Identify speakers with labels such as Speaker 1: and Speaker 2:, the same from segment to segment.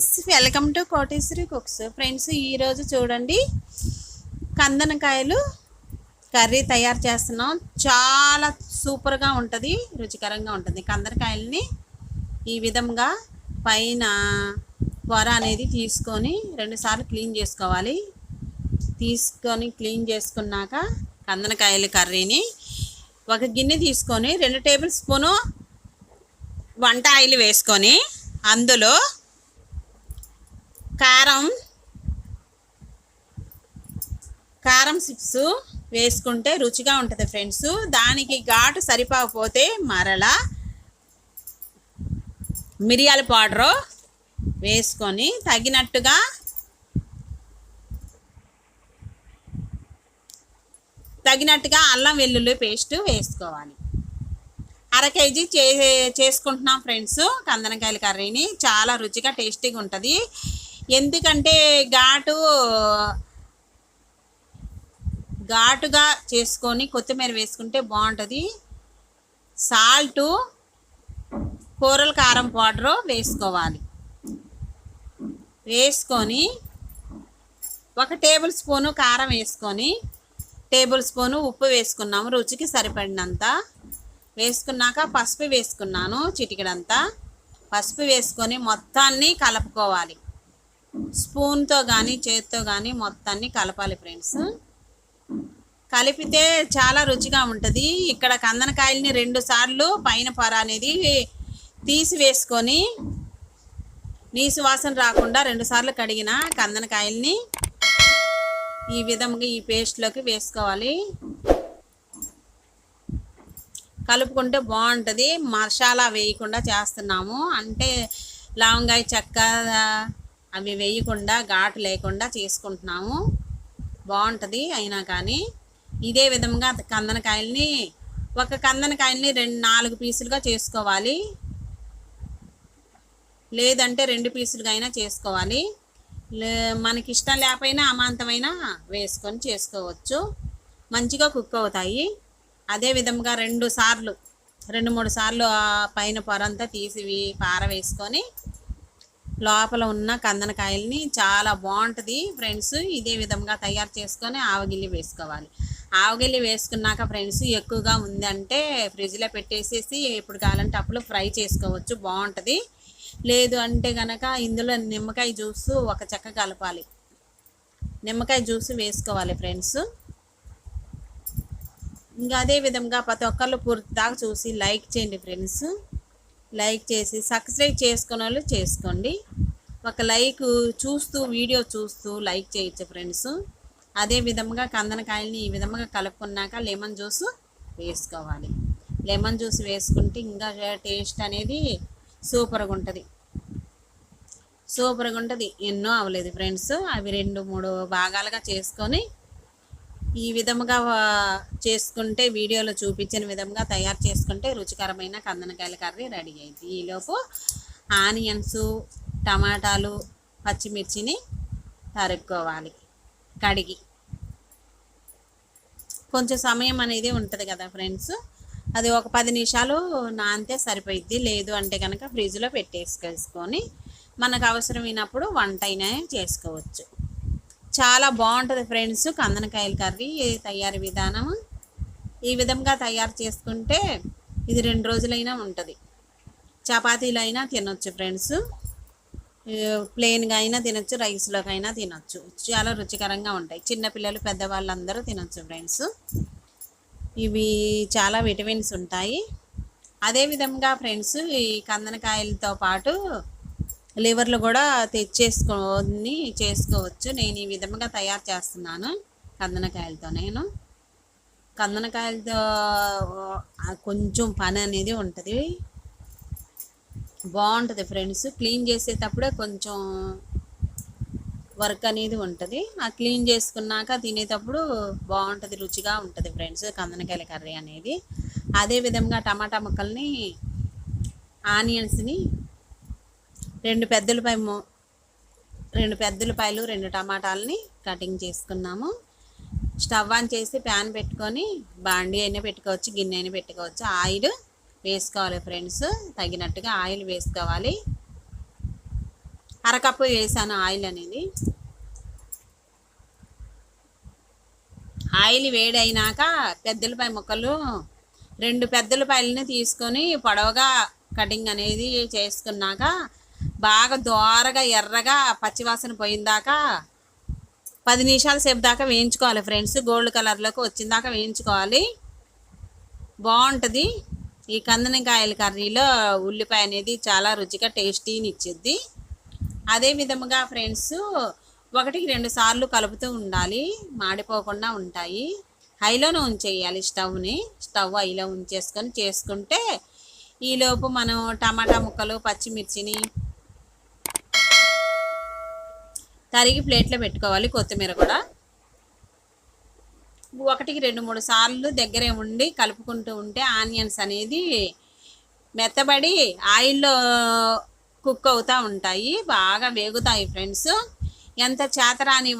Speaker 1: Friends, welcome to Koteswari cooks. Friends, ఈరోజు చూడండి కందనకాయలు curry తయారు చేస్తున్నాం. చాలా సూపర్గా ఉంటుంది, రుచికరంగా ఉంటుంది. కందనకాయలని ఈ విధంగా పైన పొర అనేది తీసుకొని 2 సార్లు క్లీన్ చేసుకోవాలి. క్లీన్ చేసుకున్నాక కందనకాయల కర్రీని ఒక గిన్నె తీసుకొని 2 టేబుల్ స్పూను వంట ఆయిల్ వేసుకొని అందులో కారం 6 వేసుకుంటే రుచిగా ఉంటుంది ఫ్రెండ్స్. దానికి ఘాటు సరిపోకపోతే మరలా మిరియాల పౌడరు వేసుకొని తగినట్టుగా అల్లం వెల్లుల్లి పేస్ట్ వేసుకోవాలి. 1/2 కేజీ చేసుకుంటున్నాం ఫ్రెండ్స్. కందనకాయల కర్రీని చాలా రుచిగా టేస్టీగా ఉంటుంది. ఎందుకంటే ఘాటుగా చేసుకొని కొత్తిమీర వేసుకుంటే బాగుంటుంది. సాల్టు, కూరల కారం పౌడరు వేసుకోవాలి. వేసుకొని 1 టేబుల్ స్పూను కారం వేసుకొని టేబుల్ స్పూను ఉప్పు వేసుకున్నాము రుచికి సరిపడినంత. వేసుకున్నాక పసుపు వేసుకున్నాను, చిటికెడంతా పసుపు వేసుకొని మొత్తాన్ని కలుపుకోవాలి. స్పూన్తో కానీ చేతితో కానీ మొత్తాన్ని కలపాలి ఫ్రెండ్స్. కలిపితే చాలా రుచిగా ఉంటుంది. ఇక్కడ కందనకాయలని 2 సార్లు పైన పొర అనేది తీసి వేసుకొని నీసు వాసన రాకుండా 2 సార్లు కడిగిన కందనకాయల్ని ఈ విధంగా ఈ పేస్ట్లోకి వేసుకోవాలి. కలుపుకుంటే బాగుంటుంది. మసాలా వేయకుండా చేస్తున్నాము, అంటే లవంగాయ చెక్క అవి వేయకుండా ఘాటు లేకుండా చేసుకుంటున్నాము. బాగుంటుంది. అయినా కానీ ఇదే విధంగా కందనకాయల్ని 4 పీసులుగా చేసుకోవాలి, లేదంటే 2 పీసులుగా అయినా చేసుకోవాలి. మనకి ఇష్టం లేకపోయినా అమాంతమైనా వేసుకొని చేసుకోవచ్చు. మంచిగా కుక్ అవుతాయి. అదే విధంగా 2 3 సార్లు పైన పొరంతా తీసి పారవేసుకొని లోపల ఉన్న కందనకాయల్ని చాలా బాగుంటుంది ఫ్రెండ్స్. ఇదే విధంగా తయారు చేసుకొని ఆవగిల్లి వేసుకోవాలి. ఆవగిల్లి వేసుకున్నాక ఫ్రెండ్స్ ఎక్కువగా ఉందంటే ఫ్రిడ్జ్లో పెట్టేసేసి ఎప్పుడు కావాలంటే అప్పుడు ఫ్రై చేసుకోవచ్చు, బాగుంటుంది. లేదు అంటే కనుక ఇందులో నిమ్మకాయ జ్యూసు 1 చెక్క కలపాలి. నిమ్మకాయ జ్యూస్ వేసుకోవాలి ఫ్రెండ్స్. ఇంకా అదే విధంగా ప్రతి ఒక్కళ్ళు పూర్తి దాకా చూసి లైక్ చేయండి ఫ్రెండ్స్. లైక్ చేసి సబ్స్క్రైబ్ చేసుకునే వాళ్ళు చేసుకోండి. ఒక లైక్ వీడియో చూస్తూ లైక్ చేయొచ్చు ఫ్రెండ్స్. అదే విధంగా కందనకాయలని ఈ విధంగా కలుపుకున్నాక లెమన్ జ్యూస్ వేసుకోవాలి. లెమన్ జ్యూస్ వేసుకుంటే ఇంకా టేస్ట్ అనేది సూపర్గా ఉంటుంది. ఎన్నో అవ్వలేదు ఫ్రెండ్స్. అవి 2-3 భాగాలుగా చేసుకొని ఈ విధముగా చేసుకుంటే వీడియోలో చూపించిన విధంగా తయారు చేసుకుంటే రుచికరమైన కందనకాయల కర్రీ రెడీ అయింది. ఈలోపు ఆనియన్స్, టమాటాలు, పచ్చిమిర్చిని తరుక్కోవాలి. కడిగి కొంచెం సమయం అనేది ఉంటుంది కదా ఫ్రెండ్స్, అది ఒక 10 నిమిషాలు నానితే సరిపోయిద్ది. లేదు అంటే కనుక ఫ్రిడ్జ్లో పెట్టేసుకొని మనకు అవసరమైనప్పుడు వంట అయినా చేసుకోవచ్చు. చాలా బాగుంటుంది ఫ్రెండ్స్. కందనకాయల కర్రీ తయారీ విధానం ఈ విధంగా తయారు చేసుకుంటే ఇది 2 రోజులైనా ఉంటుంది. చపాతీలు అయినా తినొచ్చు ఫ్రెండ్స్, ప్లెయిన్గా అయినా తినొచ్చు, రైస్లోకైనా తినొచ్చు. చాలా రుచికరంగా ఉంటాయి. చిన్నపిల్లలు, పెద్దవాళ్ళందరూ తినొచ్చు ఫ్రెండ్స్. ఇవి చాలా విటమిన్స్ ఉంటాయి. అదేవిధంగా ఫ్రెండ్స్ ఈ కందనకాయలతో పాటు లివర్లు కూడా తెచ్చేసుకొని చేసుకోవచ్చు. నేను ఈ విధంగా తయారు చేస్తున్నాను కందనకాయలతో. కందనకాయలతో కొంచెం పని అనేది ఉంటుంది, బాగుంటుంది ఫ్రెండ్స్. క్లీన్ చేసేటప్పుడే కొంచెం వర్క్ అనేది ఉంటుంది. ఆ క్లీన్ చేసుకున్నాక తినేటప్పుడు బాగుంటుంది, రుచిగా ఉంటుంది ఫ్రెండ్స్ కందనకాయల కర్రీ అనేది. అదేవిధంగా టమాటా ముక్కల్ని, ఆనియన్స్ని 2 పెద్దలపాయలు 2 టమాటాలని కటింగ్ చేసుకున్నాము. స్టవ్ ఆన్ చేసి ప్యాన్ పెట్టుకొని బాండి అయినా పెట్టుకోవచ్చు, గిన్నె అయినా పెట్టుకోవచ్చు. ఆయిల్ వేసుకోవాలి ఫ్రెండ్స్, తగినట్టుగా ఆయిల్ వేసుకోవాలి. అరకప్పు వేసాను ఆయిల్ అనేది. ఆయిల్ వేడైనాక పెద్దలపాయ ముక్కలు 2 పెద్దలపాయలని తీసుకొని పొడవుగా కటింగ్ అనేది చేసుకున్నాక బాగా దోరగా ఎర్రగా పచ్చివాసన పోయిందాకా 10 నిమిషాల సేపు దాకా వేయించుకోవాలి ఫ్రెండ్స్. గోల్డ్ కలర్లోకి వచ్చిన దాకా వేయించుకోవాలి. బాగుంటుంది ఈ కందనకాయల కర్రీలో. ఉల్లిపాయ అనేది చాలా రుచిగా టేస్టీని ఇచ్చిద్ది. అదే విధముగా ఫ్రెండ్స్ 1-2 సార్లు కలుపుతూ ఉండాలి, మాడిపోకుండా ఉంటాయి. హైలోనే ఉంచేయాలి స్టవ్ హైలో ఉంచేసుకొని చేసుకుంటే ఈలోపు మనం టమాటా ముక్కలు పచ్చిమిర్చిని తరిగి ప్లేట్లో పెట్టుకోవాలి. కొత్తిమీర కూడా 1-2-3 సార్లు దగ్గరే ఉండి కలుపుకుంటూ ఉంటే ఆనియన్స్ అనేది మెత్తబడి ఆయిల్లో కుక్ అవుతూ ఉంటాయి, బాగా వేగుతాయి ఫ్రెండ్స్. ఎంత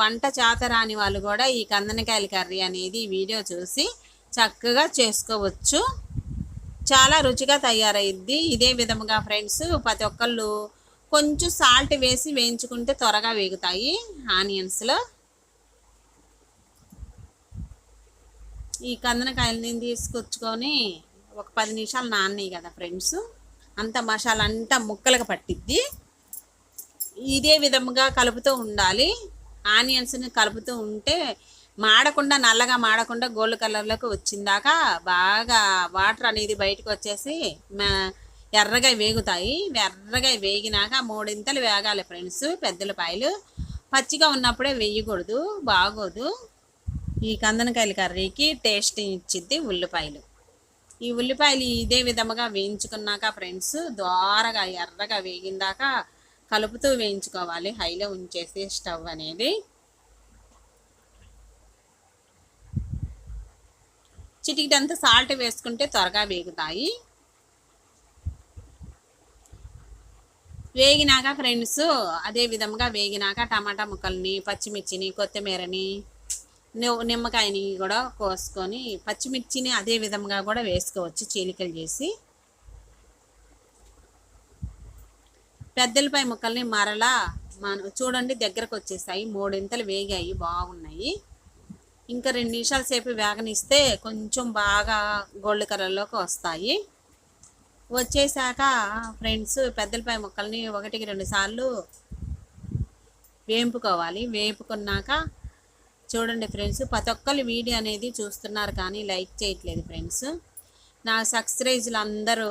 Speaker 1: వంట చేతరాని వాళ్ళు కూడా ఈ కందనకాయల కర్రీ అనేది వీడియో చూసి చక్కగా చేసుకోవచ్చు. చాలా రుచిగా తయారైద్ది. ఇదే విధముగా ఫ్రెండ్స్ ప్రతి ఒక్కళ్ళు కొంచెం సాల్ట్ వేసి వేయించుకుంటే త్వరగా వేగుతాయి ఆనియన్స్లో. ఈ కందనకాయలని తీసుకొచ్చుకొని ఒక 10 నిమిషాలు నానయి కదా ఫ్రెండ్స్, అంత మసాలా అంతా ముక్కలకు పట్టిద్ది. ఇదే విధముగా కలుపుతూ ఉండాలి. ఆనియన్స్ని కలుపుతూ ఉంటే మాడకుండా, నల్లగా మాడకుండా గోల్డ్ కలర్లోకి వచ్చిందాకా బాగా వాటర్ అనేది బయటకు వచ్చేసి ఎర్రగా వేగుతాయి. ఎర్రగా వేగినాక 3 ఇంతలు వేగాలి ఫ్రెండ్స్. పెద్దలపాయలు పచ్చిగా ఉన్నప్పుడే వేయకూడదు, బాగోదు. ఈ కందనకాయల కర్రీకి టేస్ట్ ఇచ్చిద్ది ఉల్లిపాయలు. ఈ ఉల్లిపాయలు ఇదే విధముగా వేయించుకున్నాక ఫ్రెండ్స్ దోరగా ఎర్రగా వేగిందాక కలుపుతూ వేయించుకోవాలి హైలో ఉంచేసి స్టవ్ అనేది. చిటికిటంతా సాల్ట్ వేసుకుంటే త్వరగా వేగుతాయి. వేగినాక ఫ్రెండ్స్ అదే విధంగా వేగినాక టమాటా ముక్కల్ని, పచ్చిమిర్చిని, కొత్తిమీరని, నిమ్మకాయని కూడా కోసుకొని పచ్చిమిర్చిని అదే విధంగా కూడా వేసుకోవచ్చు చీలికలు చేసి. పెద్దలపాయ ముక్కల్ని మరలా చూడండి దగ్గరకు వచ్చేసాయి, 3 ఇంతలు వేగాయి, బాగున్నాయి. ఇంకా 2 నిమిషాల సేపు వేగనిస్తే కొంచెం బాగా గోల్డ్ కలర్లోకి వస్తాయి. వచ్చేసాక ఫ్రెండ్స్ పెద్దలపాయ ముక్కల్ని 1-2 సార్లు వేపుకోవాలి. వేపుకున్నాక చూడండి ఫ్రెండ్స్ ప్రతి ఒక్కరు వీడియో అనేది చూస్తున్నారు కానీ లైక్ చేయట్లేదు ఫ్రెండ్స్. నా సబ్స్క్రైబర్లు అందరూ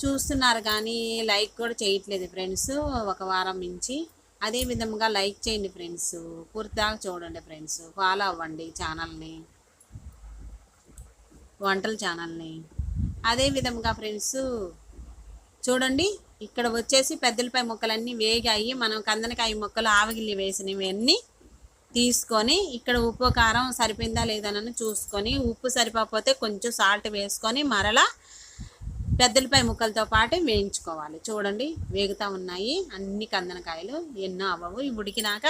Speaker 1: చూస్తున్నారు కానీ లైక్ కూడా చేయట్లేదు ఫ్రెండ్స్ ఒక వారం నుంచి. అదే విధంగా లైక్ చేయండి ఫ్రెండ్స్, పూర్తిదాకా చూడండి ఫ్రెండ్స్, ఫాలో అవ్వండి ఛానల్ని, వంటల ఛానల్ని. అదే విధంగా ఫ్రెండ్స్ చూడండి ఇక్కడ వచ్చేసి పెద్దలపాయ ముక్కలన్నీ వేగాయి. మనం కందనకాయ ముక్కలు ఆవగిల్లి వేసినవన్నీ తీసుకొని ఇక్కడ ఉప్పు కారం సరిపోయిందా లేదని చూసుకొని, ఉప్పు సరిపోతే కొంచెం సాల్ట్ వేసుకొని మరలా పెద్దలపాయ ముక్కలతో పాటు వేయించుకోవాలి. చూడండి వేగుతూ ఉన్నాయి అన్ని కందనకాయలు, ఎన్నో అవ్వవు. ఇవి ఉడికినాక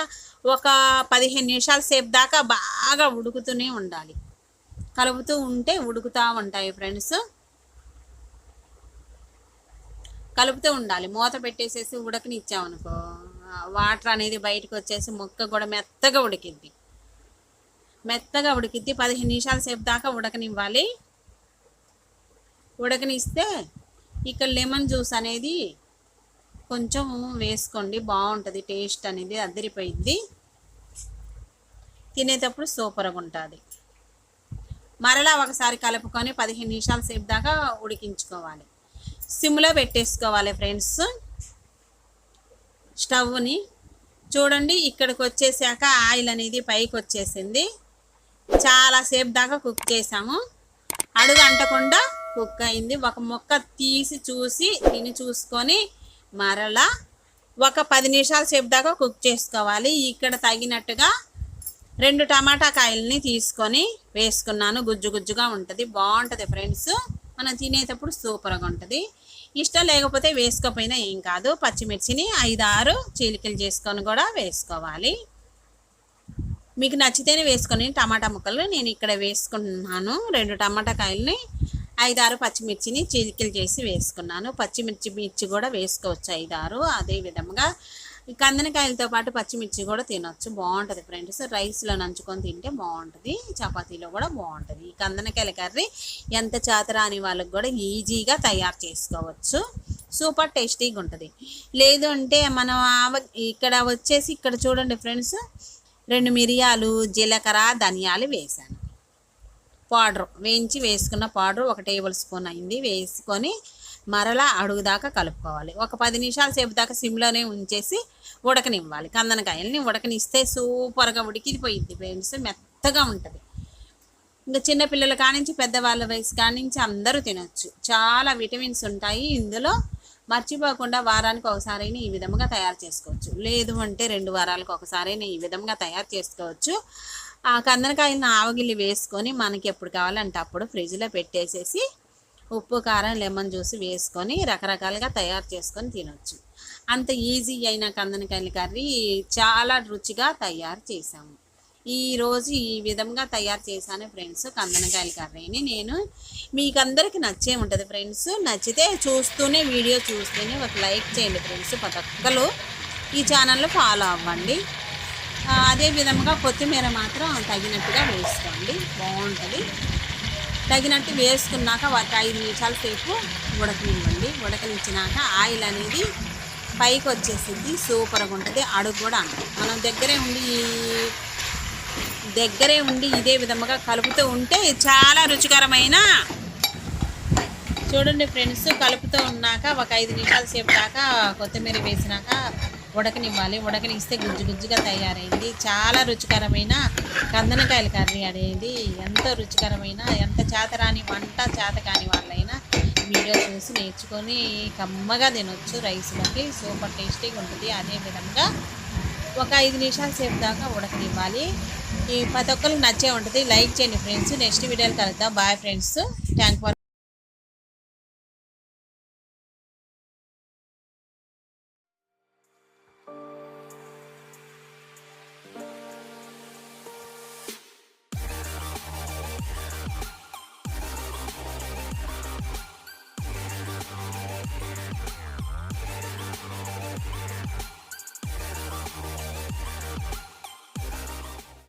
Speaker 1: ఒక 15 నిమిషాల సేపు దాకా బాగా ఉడుకుతూనే ఉండాలి. కలుపుతూ ఉంటే ఉడుకుతూ ఉంటాయి ఫ్రెండ్స్. కలుపుతూ ఉండాలి. మూత పెట్టేసేసి ఉడకనిచ్చామనుకో వాటర్ అనేది బయటకు వచ్చేసి ముక్క కూడా మెత్తగా ఉడికిద్ది. 15 నిమిషాల సేపు దాకా ఉడకనివ్వాలి. ఉడకనిస్తే ఇక్కడ లెమన్ జ్యూస్ అనేది కొంచెం వేసుకోండి, బాగుంటుంది. టేస్ట్ అనేది అదిరిపోయింది, తినేటప్పుడు సూపర్గా ఉంటుంది. మరలా ఒకసారి కలుపుకొని 15 నిమిషాల సేపు దాకా ఉడికించుకోవాలి. సిమ్లో పెట్టేసుకోవాలి ఫ్రెండ్స్ స్టవ్ని. చూడండి ఇక్కడికి వచ్చేసాక ఆయిల్ అనేది పైకి వచ్చేసింది. చాలాసేపు దాకా కుక్ చేసాము, అడుగు అంటకుండా కుక్ అయింది. ఒక ముక్క తీసి తిని చూసుకొని మరలా ఒక 10 నిమిషాల సేపు దాకా కుక్ చేసుకోవాలి. ఇక్కడ తగినట్టుగా 2 టమాటా కాయలని తీసుకొని వేసుకున్నాను. గుజ్జు గుజ్జుగా ఉంటుంది, బాగుంటుంది ఫ్రెండ్స్. మనం తినేటప్పుడు సూపర్గా ఉంటుంది. ఇష్టం లేకపోతే వేసుకోకపోయినా ఏం కాదు. పచ్చిమిర్చిని 5-6 చీలికలు చేసుకొని కూడా వేసుకోవాలి. మీకు నచ్చితేనే వేసుకొని టమాటా ముక్కలు నేను ఇక్కడ వేసుకుంటున్నాను. 2 టమాటా కాయలని 5-6 పచ్చిమిర్చిని చిలికలు చేసి వేసుకున్నాను. పచ్చిమిర్చి కూడా వేసుకోవచ్చు 5-6. అదే విధంగా కందనకాయలతో పాటు పచ్చిమిర్చి కూడా తినొచ్చు, బాగుంటుంది ఫ్రెండ్స్. రైస్లో నంచుకొని తింటే బాగుంటుంది, చపాతీలో కూడా బాగుంటుంది. ఈ కందనకాయల కర్రీ ఎంత చేతరాని వాళ్ళకి కూడా ఈజీగా తయారు చేసుకోవచ్చు, సూపర్ టేస్టీగా ఉంటుంది. లేదు అంటే మనం ఇక్కడ చూడండి ఫ్రెండ్స్, 2 మిరియాలు, జీలకర్ర, ధనియాలు వేసాను. పౌడర్ వేయించి వేసుకున్న పౌడర్ 1 టేబుల్ స్పూన్ అయింది. వేసుకొని మరలా అడుగుదాకా కలుపుకోవాలి. ఒక 10 నిమిషాల సేపు దాకా సిమ్లోనే ఉంచేసి ఉడకనివ్వాలి. కందనకాయలని ఉడకనిస్తే సూపర్గా ఉడికిపోయింది ఫ్రెండ్స్, మెత్తగా ఉంటుంది. ఇంకా చిన్నపిల్లల కానించి పెద్దవాళ్ళ వయసు కానించి అందరూ తినొచ్చు. చాలా విటమిన్స్ ఉంటాయి ఇందులో. మర్చిపోకుండా వారానికి ఒకసారైనా ఈ విధంగా తయారు చేసుకోవచ్చు, లేదు అంటే 2 వారాలకు ఒకసారైనా ఈ విధంగా తయారు చేసుకోవచ్చు. ఆ కందనకాయలను ఆవగిల్లి వేసుకొని మనకి ఎప్పుడు కావాలంటే అప్పుడు ఫ్రిడ్జ్లో పెట్టేసేసి ఉప్పు, కారం, లెమన్ జ్యూస్ వేసుకొని రకరకాలుగా తయారు చేసుకొని తినొచ్చు. అంత ఈజీ అయిన కందనకాయల కర్రీ చాలా రుచిగా తయారు చేసాము. ఈరోజు ఈ విధంగా తయారు చేశాను ఫ్రెండ్స్ కందనకాయల కర్రీని. నేను మీకు అందరికీ నచ్చే ఉంటుంది ఫ్రెండ్స్. నచ్చితే వీడియో చూస్తూనే ఒక లైక్ చేయండి ఫ్రెండ్స్. ప్రతి ఒక్కరు ఈ ఛానల్లో ఫాలో అవ్వండి. అదే విధంగా కొత్తిమీర మాత్రం తగినట్టుగా వేసుకోండి, బాగుంటుంది. తగినట్టు వేసుకున్నాక ఒక 5 నిమిషాల సేపు ఉడకనివ్వండి. ఉడకనిచ్చినాక ఆయిల్ అనేది పైకి వచ్చేసింది, సూపర్గా ఉంటుంది. అడుగు కూడా అంటుంది. మనం దగ్గరే ఉండి ఇదే విధంగా కలుపుతూ ఉంటే చాలా రుచికరమైన, చూడండి ఫ్రెండ్స్, కలుపుతూ ఉన్నాక ఒక 5 నిమిషాల సేపు దాకా కొత్తిమీర వేసినాక ఉడకనివ్వాలి. ఉడకనిస్తే గుజ్జుగా తయారైంది. చాలా రుచికరమైన కందనకాయల కర్రీ అనేది. ఎంతో రుచికరమైన, ఎంత చేతకాని వాళ్ళైనా వీడియో చూసి నేర్చుకొని కమ్మగా తినొచ్చు రైస్లోకి, సూపర్ టేస్టీగా ఉంటుంది. అదేవిధంగా ఒక 5 నిమిషాల సేపు దాకా ఉడకనివ్వాలి. ఈ ప్రతి ఒక్కరికి నచ్చే ఉంటుంది. లైక్ చేయండి ఫ్రెండ్స్. నెక్స్ట్ వీడియోలో కలుద్దాం. Bye friends. Thank for